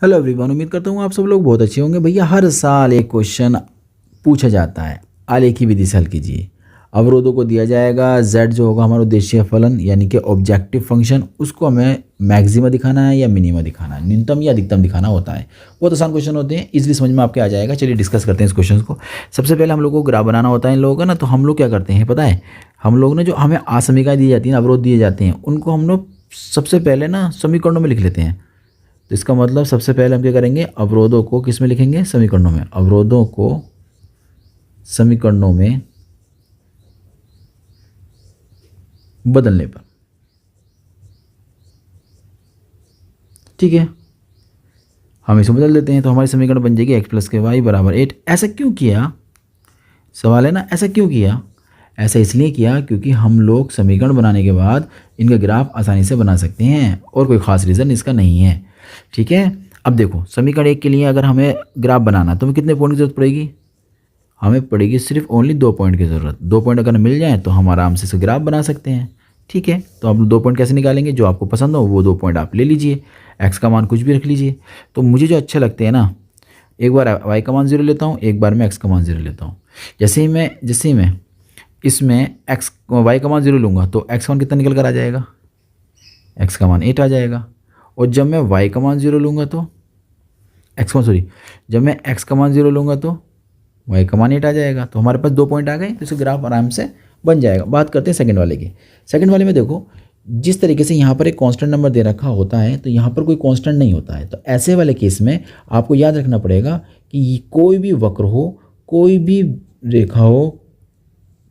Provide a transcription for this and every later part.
Hello everyone, उम्मीद करता हूँ आप सब लोग बहुत अच्छे होंगे। भैया हर साल एक क्वेश्चन पूछा जाता है, आलेखी विधि से हल कीजिए। अवरोधों को दिया जाएगा z जो होगा हमारा उद्देश्य फलन यानी कि ऑब्जेक्टिव फंक्शन, उसको हमें मैक्सिमा दिखाना है या मिनिमा दिखाना है, न्यूनतम या अधिकतम दिखाना होता है। बहुत आसान क्वेश्चन होते हैं, इजीली समझ में आपके आ जाएगा। चलिए डिस्कस करते हैं इस क्वेश्चन को। सबसे पहले हम लोग को ग्राफ बनाना होता है इन लोगों का ना, तो हम लोग क्या करते हैं पता है, हम लोग ने जो हमें आसमीकाएँ दी जाती हैं, अवरोध दिए जाते हैं, उनको हम लोग सबसे पहले ना समीकरणों में लिख लेते हैं। तो इसका मतलब सबसे पहले हम क्या करेंगे, अवरोधों को किस में लिखेंगे, समीकरणों में। अवरोधों को समीकरणों में बदलने पर, ठीक है, हम इसे बदल देते हैं तो हमारी समीकरण बन जाएगी x + y = 8। ऐसा क्यों किया, सवाल है ना, ऐसा क्यों किया? ऐसा इसलिए किया क्योंकि हम लोग समीकरण बनाने के बाद इनका ग्राफ आसानी से बना सकते हैं और कोई ख़ास रीज़न इसका नहीं है, ठीक है। अब देखो, समीकरण 1 के लिए अगर हमें ग्राफ बनाना तो हमें कितने पॉइंट की ज़रूरत पड़ेगी, हमें पड़ेगी सिर्फ ओनली 2 पॉइंट की ज़रूरत। 2 पॉइंट अगर मिल जाए तो हम आराम से इसे ग्राफ बना सकते हैं, ठीक है। तो आप 2 पॉइंट कैसे निकालेंगे, जो आपको पसंद हो वो 2 पॉइंट आप ले लीजिए, एक्स का मान कुछ भी रख लीजिए। तो मुझे जो अच्छे लगते हैं ना, एक बार वाई का मान 0 लेता हूँ, एक बार मैं एक्स का मान 0 लेता हूँ। जैसे ही मैं इसमें वाई का मान 0 लूँगा तो एक्स का मान कितना निकल कर आ जाएगा, एक्स का मान 8 आ जाएगा। और जब मैं वाई का मान 0 लूँगा तो जब मैं एक्स का मान 0 लूँगा तो वाई का मान 8 आ जाएगा। तो हमारे पास 2 पॉइंट आ गए, तो इसे ग्राफ आराम से बन जाएगा। बात करते हैं सेकंड वाले की। सेकंड वाले में देखो, जिस तरीके से यहाँ पर एक कांस्टेंट नंबर दे रखा होता है तो यहाँ पर कोई कांस्टेंट नहीं होता है। तो ऐसे वाले केस में आपको याद रखना पड़ेगा कि कोई भी वक्र हो, कोई भी रेखा हो,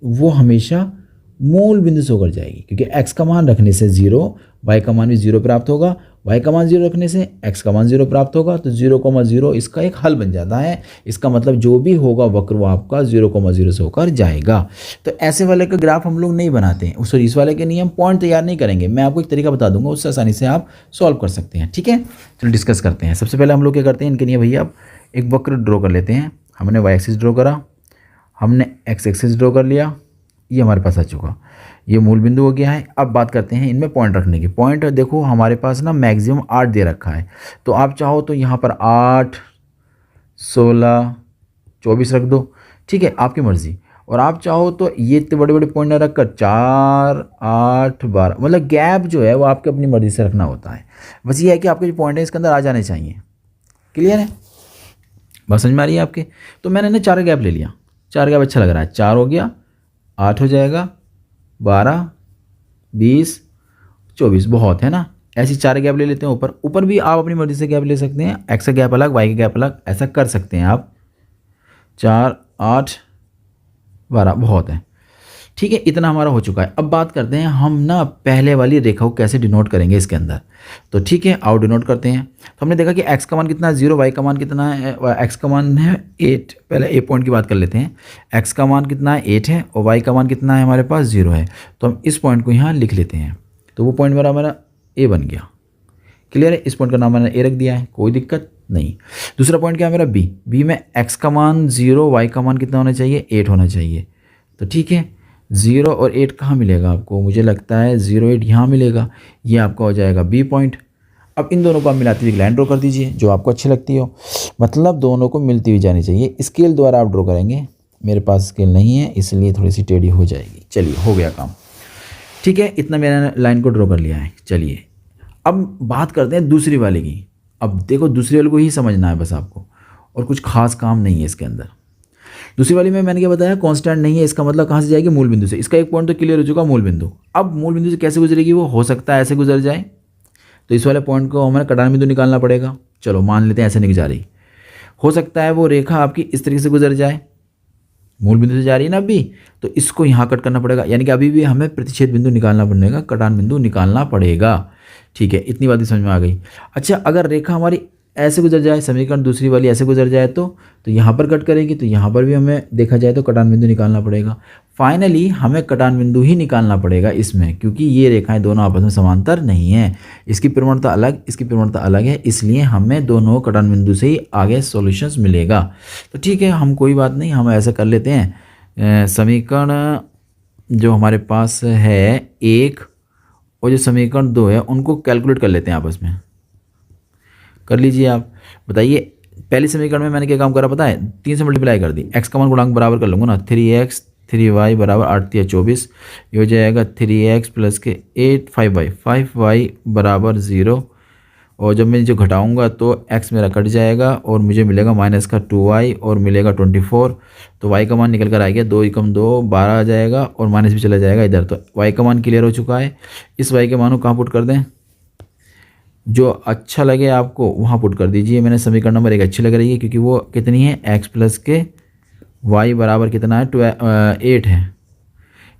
वो हमेशा मूल बिंदु से होकर जाएगी, क्योंकि x का मान रखने से 0, y का मान भी 0 प्राप्त होगा, y का मान 0 रखने से x का मान 0 प्राप्त होगा। तो 0,0 इसका एक हल बन जाता है। इसका मतलब जो भी होगा वक्र वो आपका 0,0 से होकर जाएगा। तो ऐसे वाले का ग्राफ हम लोग नहीं बनाते हैं, सॉरी इस वाले के नियम पॉइंट तैयार नहीं करेंगे। मैं आपको एक तरीका बता दूंगा, उससे आसानी से आप सॉल्व कर सकते हैं, ठीक है। चलो डिस्कस करते हैं। सबसे पहले हम लोग क्या करते हैं, इनके लिए भैया आप एक वक्र ड्रॉ कर लेते हैं। हमने वाई एक्सिस ड्रॉ करा, हमने एक्स एक्सिस ड्रॉ कर लिया, ये हमारे पास आ चुका, ये मूल बिंदु हो गया है। अब बात करते हैं इनमें पॉइंट रखने की। पॉइंट देखो हमारे पास ना मैक्सिमम 8 दे रखा है, तो आप चाहो तो यहाँ पर 8, 16, 24 रख दो, ठीक है, आपकी मर्ज़ी। और आप चाहो तो ये इतने बड़े बड़े पॉइंट ना रख कर 4, 8, 12, मतलब गैप जो है वो आपकी अपनी मर्ज़ी से रखना होता है। बस ये है कि आपके जो पॉइंट है इसके अंदर आ जाने चाहिए। क्लियर है, बस समझ में आ रही है आपके? तो मैंने ना 4 गैप ले लिया, 4 गैप अच्छा लग रहा है। 4 हो गया, 8 हो जाएगा, 12, 20, 24, बहुत है ना। ऐसी 4 गैप ले लेते हैं। ऊपर भी आप अपनी मर्ज़ी से गैप ले सकते हैं, एक्स का गैप अलग, वाई का गैप अलग, ऐसा कर सकते हैं आप। 4, 8, 12 बहुत है, ठीक है, इतना हमारा हो चुका है। अब बात करते हैं हम ना पहले वाली रेखा को कैसे डिनोट करेंगे इसके अंदर। तो ठीक है, आओ डिनोट करते हैं। तो हमने देखा कि एक्स का मान कितना है 0, वाई का मान कितना है, एक्स का मान है 8। पहले ए पॉइंट की बात कर लेते हैं। एक्स का मान कितना है 8 है और वाई का मान कितना है हमारे पास 0 है। तो हम इस पॉइंट को यहाँ लिख लेते हैं। तो वो पॉइंट हमारा ए बन गया। क्लियर है, इस पॉइंट का नाम मैंने ए रख दिया है, कोई दिक्कत नहीं। दूसरा पॉइंट क्या है मेरा बी में एक्स का मान 0, वाई का मान कितना होना चाहिए 8 होना चाहिए। तो ठीक है, 0 और 8 कहाँ मिलेगा आपको, मुझे लगता है 0, 8 यहाँ मिलेगा, ये आपका हो जाएगा बी पॉइंट। अब इन दोनों को आप मिलाती हुई लाइन ड्रॉ कर दीजिए जो आपको अच्छी लगती हो, मतलब दोनों को मिलती हुई जानी चाहिए। स्केल द्वारा आप ड्रॉ करेंगे, मेरे पास स्केल नहीं है इसलिए थोड़ी सी टेढ़ी हो जाएगी। चलिए हो गया काम, ठीक है, इतना मैंने लाइन को ड्रॉ कर लिया है। चलिए अब बात करते हैं दूसरी वाले की। अब देखो दूसरी वाले को ही समझना है बस आपको, और कुछ खास काम नहीं है इसके अंदर। दूसरी वाली में मैंने क्या बताया, कांस्टेंट नहीं है, इसका मतलब कहाँ से जाएगी, मूल बिंदु से। इसका एक पॉइंट तो क्लियर हो चुका, मूल बिंदु। अब मूल बिंदु से कैसे गुजरेगी, वो हो सकता है ऐसे गुजर जाए, तो इस वाले पॉइंट को हमें कटान बिंदु निकालना पड़ेगा। चलो मान लेते हैं ऐसे नहीं जा रही, हो सकता है वो रेखा आपकी इस तरीके से गुजर जाए, मूल बिंदु से जा रही है ना अभी, तो इसको यहाँ कट करना पड़ेगा, यानी कि अभी भी हमें प्रतिच्छेद बिंदु निकालना पड़ेगा, कटान बिंदु निकालना पड़ेगा, ठीक है, इतनी बात समझ में आ गई। अच्छा, अगर रेखा हमारी ऐसे गुजर जाए, समीकरण दूसरी वाली ऐसे गुजर जाए तो यहाँ पर कट करेगी, तो यहाँ पर भी हमें देखा जाए तो कटान बिंदु निकालना पड़ेगा। फाइनली हमें कटान बिंदु ही निकालना पड़ेगा इसमें, क्योंकि ये रेखाएं दोनों आपस में समांतर नहीं हैं, इसकी प्रवणता अलग, इसकी प्रवणता अलग है, इसलिए हमें दोनों कटान बिंदु से ही आगे सॉल्यूशंस मिलेगा। तो ठीक है, हम कोई बात नहीं, हम ऐसा कर लेते हैं, समीकरण जो हमारे पास है 1 और जो समीकरण 2 है उनको कैलकुलेट कर लेते हैं आपस में। कर लीजिए आप। बताइए पहले समीकरण में मैंने क्या काम करा पता है, 3 से मल्टीप्लाई कर दी, x का मान गुणांक बराबर कर लूँगा ना, 3x 3y बराबर 8 या 24, ये हो जाएगा 3x प्लस के 8 5y 5y बराबर 0, और जब मैं जो घटाऊंगा तो x मेरा कट जाएगा और मुझे मिलेगा माइनस का 2y और मिलेगा 24, तो y का मान निकल कर आ गया 2 एकम 2 12 आ जाएगा और माइनस भी चला जाएगा इधर, तो y का मान क्लियर हो चुका है। इस y के मान को कहाँ पुट कर दें, जो अच्छा लगे आपको वहाँ पुट कर दीजिए। मैंने समीकरण नंबर 1 अच्छी लग रही है क्योंकि वो कितनी है, x प्लस के y बराबर कितना है 8 है,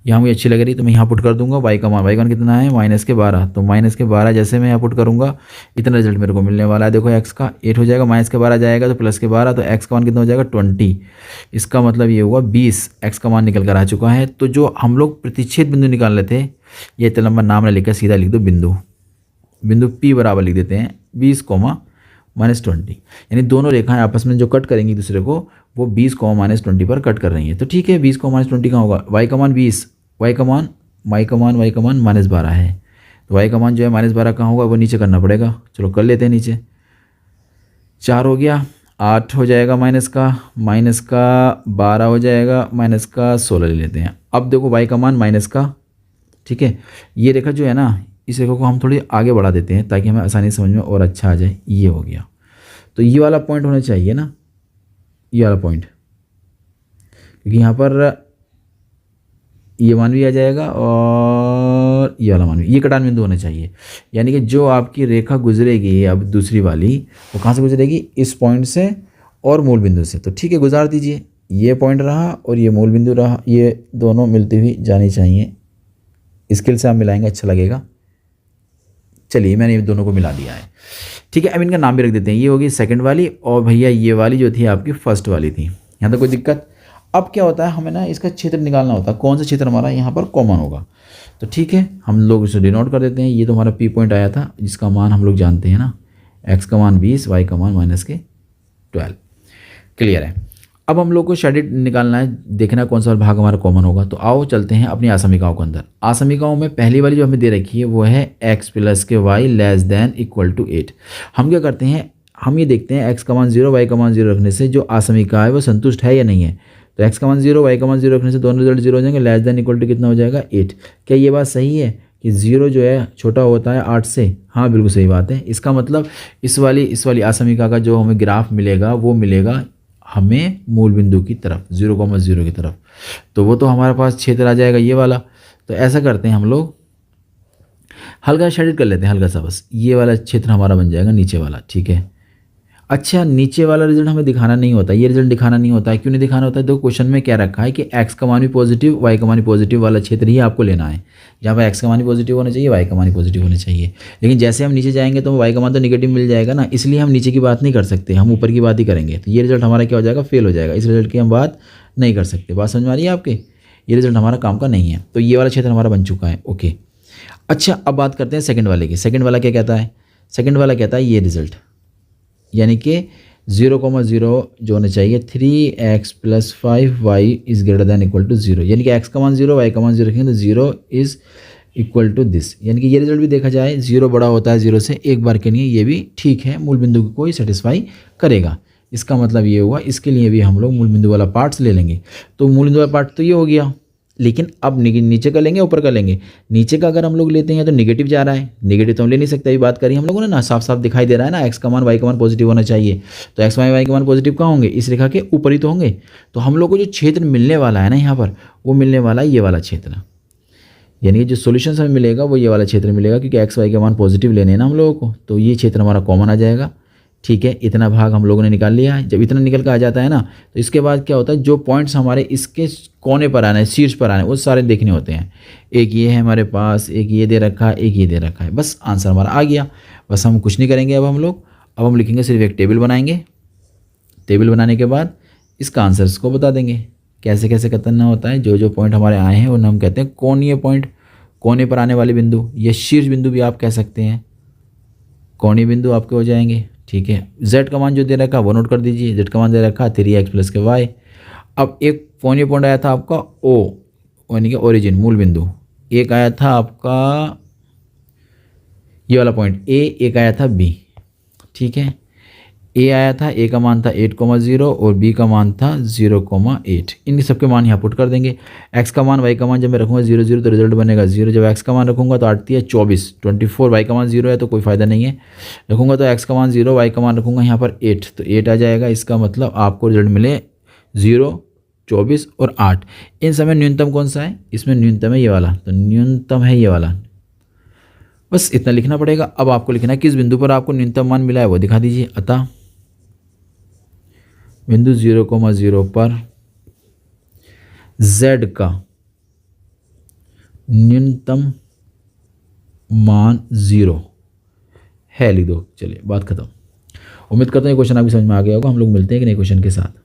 यहाँ मुझे अच्छी लग रही तो मैं यहाँ पुट कर दूंगा। y का मान कितना है माइनस के 12, तो माइनस के 12 जैसे मैं यहाँ पुट करूँगा इतना रिजल्ट मेरे को मिलने वाला है। देखो x का 8 हो जाएगा, माइनस के 12 जाएगा तो प्लस के 12, तो x का मान कितना हो जाएगा 20, इसका मतलब ये हुआ 20, x का मान निकल कर आ चुका है। तो जो हम लोग प्रतिच्छेद बिंदु निकाल रहे थे, ये इतना लंबा नाम ना लिखकर सीधा लिख दो बिंदु P बराबर लिख देते हैं 20 माइनस 20, यानी दोनों रेखाएं आपस में जो कट करेंगी दूसरे को वो 20 माइनस 20 पर कट कर रही हैं। तो ठीक है 20 माइनस 20 कहाँ होगा, y का मान 20, y का मान माइनस 12 है, तो y का मान जो है माइनस 12 कहाँ होगा, वो नीचे करना पड़ेगा। चलो कर लेते हैं नीचे, 4 हो गया, 8 हो जाएगा माइनस का 12 हो जाएगा, माइनस का 16 ले लेते हैं। अब देखो y का मान माइनस का, ठीक है, ये रेखा जो है ना इस रेखा को हम थोड़ी आगे बढ़ा देते हैं ताकि हमें आसानी समझ में और अच्छा आ जाए। ये हो गया, तो ये वाला पॉइंट होना चाहिए ना, ये वाला पॉइंट, क्योंकि यहाँ पर ये मान भी आ जाएगा और ये वाला मान भी, ये कटान बिंदु होना चाहिए। यानी कि जो आपकी रेखा गुजरेगी अब दूसरी वाली, वो कहाँ से गुजरेगी, इस पॉइंट से और मूल बिंदु से। तो ठीक है गुजार दीजिए, ये पॉइंट रहा और ये मूल बिंदु रहा, ये दोनों मिलती हुई जानी चाहिए। स्केल से आप मिलाएंगे अच्छा लगेगा। चलिए मैंने ये दोनों को मिला दिया है, ठीक है। अब इनका नाम भी रख देते हैं, ये होगी सेकंड वाली और भैया ये वाली जो थी आपकी फर्स्ट वाली थी। यहाँ तक कोई दिक्कत। अब क्या होता है, हमें ना इसका क्षेत्र निकालना होता है, कौन सा क्षेत्र हमारा यहाँ पर कॉमन होगा। तो ठीक है हम लोग इसे डिनोट कर देते हैं। ये तो हमारा P पॉइंट आया था जिसका मान हम लोग जानते हैं ना, x का मान 20, y का मान माइनस के 12, क्लियर है। अब हम लोग को शेडेड निकालना है, देखना कौन सा भाग हमारा कॉमन होगा। तो आओ चलते हैं अपनी आसमिकाओं के अंदर। आसमिकाओं में पहली वाली जो हमें दे रखी है वो है x प्लस के y less than equal to 8। हम क्या करते हैं, हम ये देखते हैं x का मान 0 y का मान 0 रखने से जो आसमिका है वो संतुष्ट है या नहीं है। तो x का मान 0 y का मान 0 रखने से दोनों रिजल्ट 0 हो जाएंगे, लेस देन इक्वल टू कितना हो जाएगा 8। क्या ये बात सही है कि 0 जो है छोटा होता है 8 से? हाँ बिल्कुल सही बात है। इसका मतलब इस वाली आसमिका का जो हमें ग्राफ मिलेगा वो मिलेगा हमें मूल बिंदु की तरफ, 0,0 की तरफ। तो वो तो हमारे पास क्षेत्र आ जाएगा ये वाला। तो ऐसा करते हैं हम लोग, हल्का शेडेड कर लेते हैं, हल्का सा बस, ये वाला क्षेत्र हमारा बन जाएगा नीचे वाला, ठीक है। अच्छा नीचे वाला रिजल्ट हमें दिखाना नहीं होता, ये रिजल्ट दिखाना नहीं होता है। क्यों नहीं दिखाना होता है? देखो क्वेश्चन में क्या रखा है कि x का मान भी पॉजिटिव y का मान भी पॉजिटिव वाला क्षेत्र ही आपको लेना है, जहाँ पर x का मान भी पॉजिटिव होना चाहिए y का मान भी पॉजिटिव होना चाहिए। लेकिन जैसे हम नीचे जाएंगे तो y का मान तो निगेटिव मिल जाएगा ना, इसलिए हम नीचे की बात नहीं कर सकते, हम ऊपर की बात ही करेंगे। तो ये रिजल्ट हमारा क्या हो जाएगा, फेल हो जाएगा। इस रिजल्ट की हम बात नहीं कर सकते। बात समझ में आ रही है आपके? ये रिजल्ट हमारा काम का नहीं है। तो ये वाला क्षेत्र हमारा बन चुका है, ओके। अच्छा अब बात करते हैं सेकंड वाले की। सेकंड वाला क्या कहता है? सेकंड वाला कहता है ये रिजल्ट, यानी कि 0,0 जो होना चाहिए 3x plus 5y is greater than equal to 0, यानी कि x का मान 0 y का मान 0 रखेंगे तो 0 इज़ इक्वल टू दिस। यानी कि ये रिजल्ट भी देखा जाए 0 बड़ा होता है 0 से, एक बार के लिए ये भी ठीक है, मूल बिंदु को ही सेटिस्फाई करेगा। इसका मतलब ये हुआ, इसके लिए भी हम लोग मूल बिंदु वाला पार्ट्स ले लेंगे। तो मूल बिंदु वाला पार्ट तो ये हो गया, लेकिन अब नीचे का लेंगे ऊपर का लेंगे। नीचे का अगर हम लोग लेते हैं तो निगेटिव जा रहा है, निगेटिव तो हम ले नहीं सकते। अभी बात करी हम लोगों ने ना, साफ साफ दिखाई दे रहा है ना, x का मान y का मान पॉजिटिव होना चाहिए। तो x y का मान पॉजिटिव कहाँ होंगे? इस रेखा के ऊपर ही तो होंगे। तो हम लोग को जो क्षेत्र मिलने वाला है ना यहाँ पर, वो मिलने वाला है ये वाला क्षेत्र, यानी कि जो सोल्यूशन हमें मिलेगा वो ये वाला क्षेत्र मिलेगा, क्योंकि x y का मान पॉजिटिव लेने हैं ना हम लोगों को। तो ये क्षेत्र हमारा कॉमन आ जाएगा, ठीक है। इतना भाग हम लोगों ने निकाल लिया है। जब इतना निकल कर आ जाता है ना, तो इसके बाद क्या होता है, जो पॉइंट्स हमारे इसके कोने पर आना है, शीर्ष पर आना है, वो सारे देखने होते हैं। एक ये है हमारे पास, एक ये दे रखा है, एक ये दे रखा है, बस आंसर हमारा आ गया। बस हम कुछ नहीं करेंगे अब हम लोग, अब हम लिखेंगे सिर्फ एक टेबल बनाएंगे। टेबल बनाने के बाद इसका आंसर इसको बता देंगे। कैसे कैसे करना होता है, जो जो पॉइंट हमारे आए हैं उन्हें हम कहते हैं कोणीय पॉइंट, कोने पर आने वाले बिंदु, ये शीर्ष बिंदु भी आप कह सकते हैं, कोणीय बिंदु आपके हो जाएंगे, ठीक है। z का मान जो दे रखा है वो नोट कर दीजिए, z का मान दे रखा है 3x प्लस के y। अब एक कोणीय पॉइंट आया था आपका o, यानी कि ओरिजिन मूल बिंदु, एक आया था आपका ये वाला पॉइंट a, एक आया था b, ठीक है। ए आया था, ए का मान था 8,0 और बी का मान था 0,8। इन सबके मान यहाँ पुट कर देंगे। एक्स का मान वाई का मान जब मैं रखूँगा 0 0 तो रिजल्ट बनेगा 0। जब एक्स का मान रखूँगा तो आती है 24 वाई का मान 0 है तो कोई फ़ायदा नहीं है। रखूँगा तो एक्स का मान 0, वाई का मान रखूँगा यहाँ पर 8 तो 8 आ जाएगा। इसका मतलब आपको रिजल्ट मिले 0, 24 और 8। इन समय न्यूनतम कौन सा है? इसमें न्यूनतम है ये वाला, तो न्यूनतम है ये वाला। बस इतना लिखना पड़ेगा। अब आपको लिखना है किस बिंदु पर आपको न्यूनतम मान मिला है वो दिखा दीजिए। अतः बिंदु 0,0 पर z का न्यूनतम मान 0 है, लिख दो। चलिए बात खत्म। उम्मीद करता हूँ ये क्वेश्चन आपकी समझ में आ गया होगा। हम लोग मिलते हैं एक नए क्वेश्चन के साथ।